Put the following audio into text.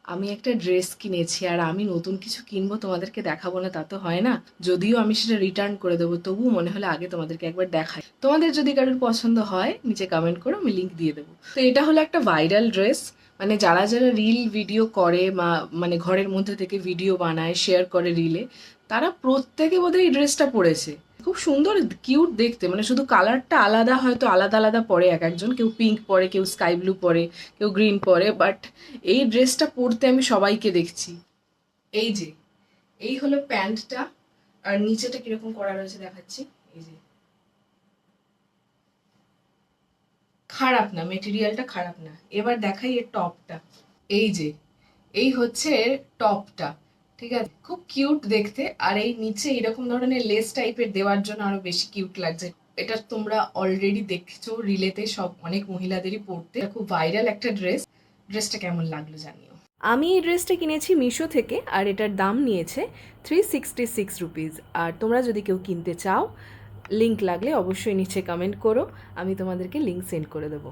আমি একটা ড্রেস কিনেছি আর আমি নতুন কিছু কিনবো তোমাদেরকে দেখাবো না তা তো হয় না। যদিও আমি সেটা রিটার্ন করে দেবো, তবুও মনে হলে আগে তোমাদেরকে একবার দেখাই। তোমাদের যদি কারোর পছন্দ হয় নিচে কমেন্ট করো, আমি লিংক দিয়ে দেবো। তো এটা হলো একটা ভাইরাল ড্রেস, মানে যারা যারা রিল ভিডিও করে বা মানে ঘরের মধ্যে থেকে ভিডিও বানায় শেয়ার করে রিলে, তারা প্রত্যেকে বোধহয় এই ড্রেসটা পরেছে। খুব সুন্দর কিউট দেখতে, মানে শুধু কালারটা আলাদা, হয়তো আলাদা আলাদা পরে এক একজন, কেউ পিঙ্ক পরে, কেউ স্কাই ব্লু পরে, কেউ গ্রিন পরে, বাট এই ড্রেসটা পরতে আমি সবাইকে দেখছি। এই যে এই হলো প্যান্টটা, আর নিচেটা কিরকম করা রয়েছে দেখাচ্ছি। এই যে খারাপ না, মেটেরিয়ালটা খারাপ না। এবার দেখাই এর টপটা। এই যে এই হচ্ছে এর টপটা, ঠিক আছে, খুব কিউট দেখতে। আর এই নিচে এরকম ধরনের লেস টাইপের দেওয়ার জন্য আরো বেশি কিউট লাগছে। এটা তোমরা অলরেডি দেখছো রিলেতে, সব অনেক মহিলাদেরই পরতে। এটা খুব ভাইরাল একটা ড্রেস। ড্রেসটা কেমন লাগলো জানিও। আমি এই ড্রেসটা কিনেছি মিশো থেকে, আর এটার দাম নিয়েছে 366 রুপিস। আর তোমরা যদি কেউ কিনতে চাও, লিংক লাগলে অবশ্যই নিচে কমেন্ট করো, আমি তোমাদেরকে লিংক সেন্ড করে দেবো।